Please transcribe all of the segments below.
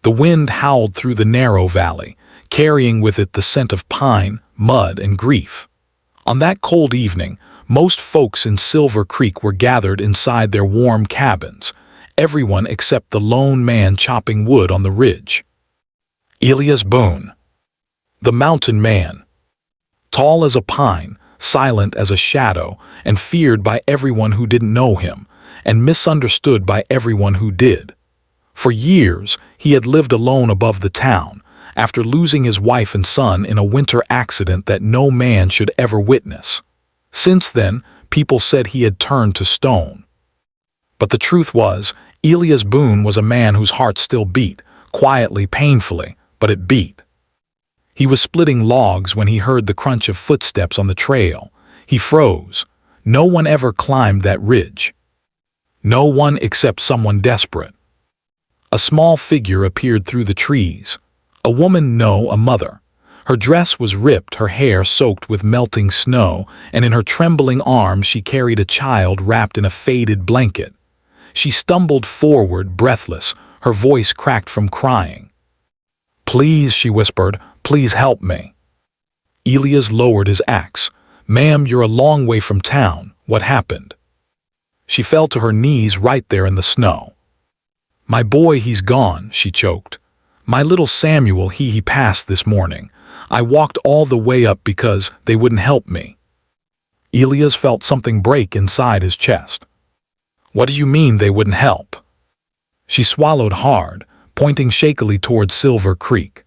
The wind howled through the narrow valley, carrying with it the scent of pine, mud, and grief. On that cold evening, most folks in Silver Creek were gathered inside their warm cabins, everyone except the lone man chopping wood on the ridge. Elias Boone, the mountain man. Tall as a pine, silent as a shadow, and feared by everyone who didn't know him, and misunderstood by everyone who did. For years, he had lived alone above the town, after losing his wife and son in a winter accident that no man should ever witness. Since then, people said he had turned to stone. But the truth was, Elias Boone was a man whose heart still beat, quietly, painfully, but it beat. He was splitting logs when he heard the crunch of footsteps on the trail. He froze. No one ever climbed that ridge. No one except someone desperate. A small figure appeared through the trees. A woman, no, a mother. Her dress was ripped, her hair soaked with melting snow, and in her trembling arms she carried a child wrapped in a faded blanket. She stumbled forward, breathless, her voice cracked from crying. "Please," she whispered, "please help me." Elias lowered his axe. "Ma'am, you're a long way from town. What happened?" She fell to her knees right there in the snow. "My boy, he's gone," she choked. "My little Samuel, he passed this morning. I walked all the way up because they wouldn't help me." Elias felt something break inside his chest. "What do you mean they wouldn't help?" She swallowed hard, pointing shakily toward Silver Creek.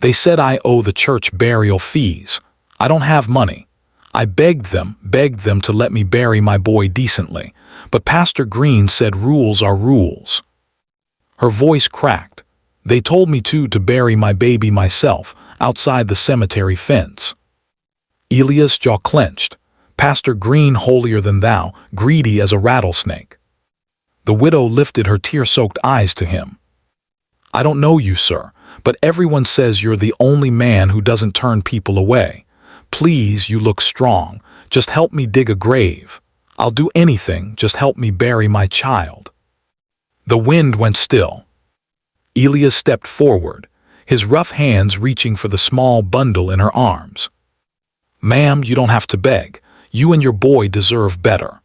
"They said I owe the church burial fees. I don't have money. I begged them to let me bury my boy decently, but Pastor Green said rules are rules." Her voice cracked. "They told me to bury my baby myself, outside the cemetery fence." Elias' jaw clenched. Pastor Green, holier than thou, greedy as a rattlesnake. The widow lifted her tear-soaked eyes to him. "I don't know you, sir, but everyone says you're the only man who doesn't turn people away. Please, you look strong. Just help me dig a grave. I'll do anything, just help me bury my child." The wind went still. Elias stepped forward, his rough hands reaching for the small bundle in her arms. "Ma'am, you don't have to beg. You and your boy deserve better."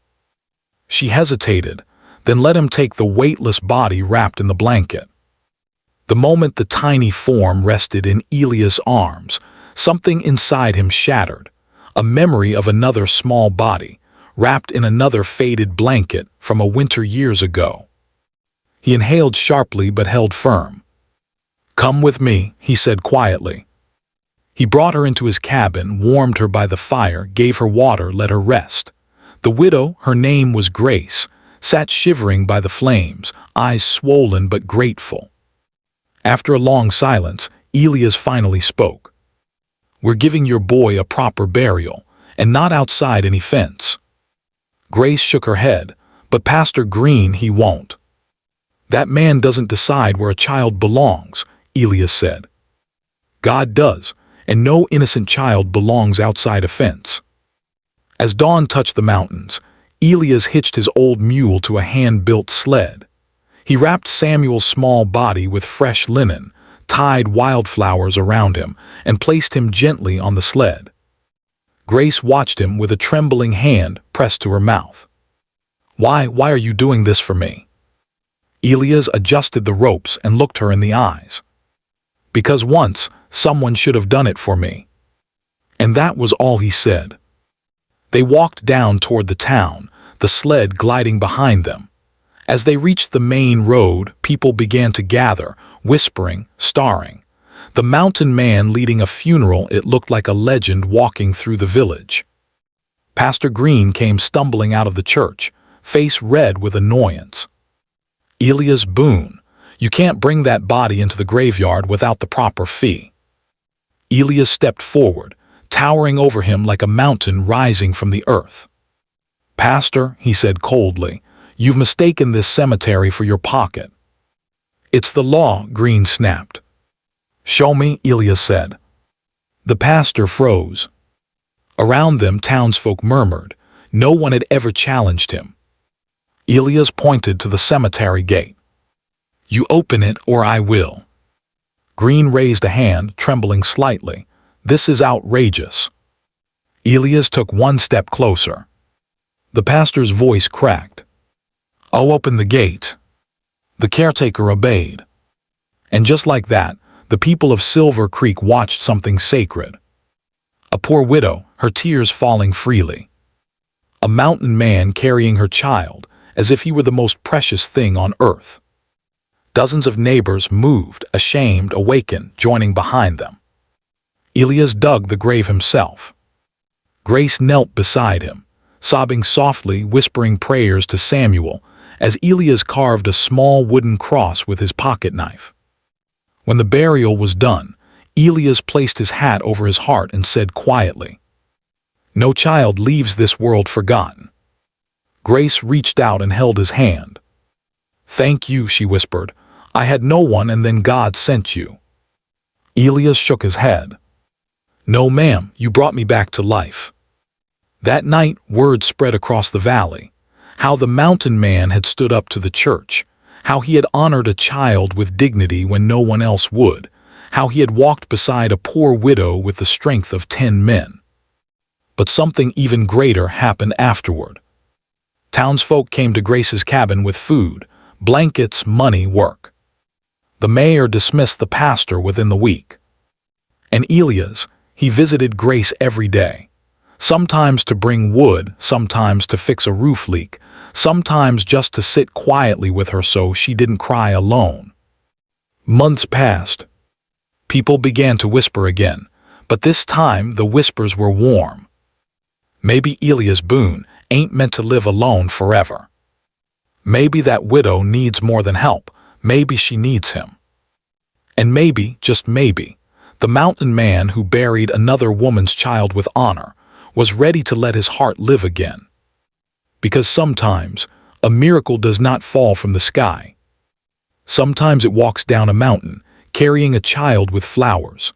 She hesitated, then let him take the weightless body wrapped in the blanket. The moment the tiny form rested in Elias' arms, something inside him shattered, a memory of another small body, wrapped in another faded blanket from a winter years ago. He inhaled sharply but held firm. "Come with me," he said quietly. He brought her into his cabin, warmed her by the fire, gave her water, let her rest. The widow, her name was Grace, sat shivering by the flames, eyes swollen but grateful. After a long silence, Elias finally spoke. "We're giving your boy a proper burial, and not outside any fence." Grace shook her head. "But Pastor Green, he won't." "That man doesn't decide where a child belongs," Elias said. "God does, and no innocent child belongs outside a fence." As dawn touched the mountains, Elias hitched his old mule to a hand-built sled. He wrapped Samuel's small body with fresh linen, tied wildflowers around him, and placed him gently on the sled. Grace watched him with a trembling hand pressed to her mouth. Why are you doing this for me?" Elias adjusted the ropes and looked her in the eyes. "Because once, someone should have done it for me." And that was all he said. They walked down toward the town, the sled gliding behind them. As they reached the main road, people began to gather, whispering, staring. The mountain man leading a funeral, it looked like a legend walking through the village. Pastor Green came stumbling out of the church, face red with annoyance. "Elias Boone, you can't bring that body into the graveyard without the proper fee." Elias stepped forward, towering over him like a mountain rising from the earth. "Pastor," he said coldly, "you've mistaken this cemetery for your pocket." "It's the law," Green snapped. "Show me," Elias said. The pastor froze. Around them, townsfolk murmured. No one had ever challenged him. Elias pointed to the cemetery gate. You open it or I will. Green raised a hand, trembling slightly. This is outrageous. Elias took one step closer. The pastor's voice cracked. "Oh, open the gate." The caretaker obeyed. And just like that, the people of Silver Creek watched something sacred. A poor widow, her tears falling freely. A mountain man carrying her child, as if he were the most precious thing on earth. Dozens of neighbors moved, ashamed, awakened, joining behind them. Elias dug the grave himself. Grace knelt beside him, sobbing softly, whispering prayers to Samuel, as Elias carved a small wooden cross with his pocket knife. When the burial was done, Elias placed his hat over his heart and said quietly, "No child leaves this world forgotten." Grace reached out and held his hand. "Thank you," she whispered. "I had no one and then God sent you." Elias shook his head. "No, ma'am, you brought me back to life." That night, word spread across the valley. How the mountain man had stood up to the church. How he had honored a child with dignity when no one else would. How he had walked beside a poor widow with the strength of 10 men. But something even greater happened afterward. Townsfolk came to Grace's cabin with food, blankets, money, work. The mayor dismissed the pastor within the week. And Elias, he visited Grace every day. Sometimes to bring wood, sometimes to fix a roof leak, sometimes just to sit quietly with her so she didn't cry alone. Months passed. People began to whisper again, but this time the whispers were warm. Maybe Elias Boone ain't meant to live alone forever. Maybe that widow needs more than help. Maybe she needs him. And maybe, just maybe, the mountain man who buried another woman's child with honor was ready to let his heart live again. Because sometimes a miracle does not fall from the sky. Sometimes it walks down a mountain, carrying a child with flowers.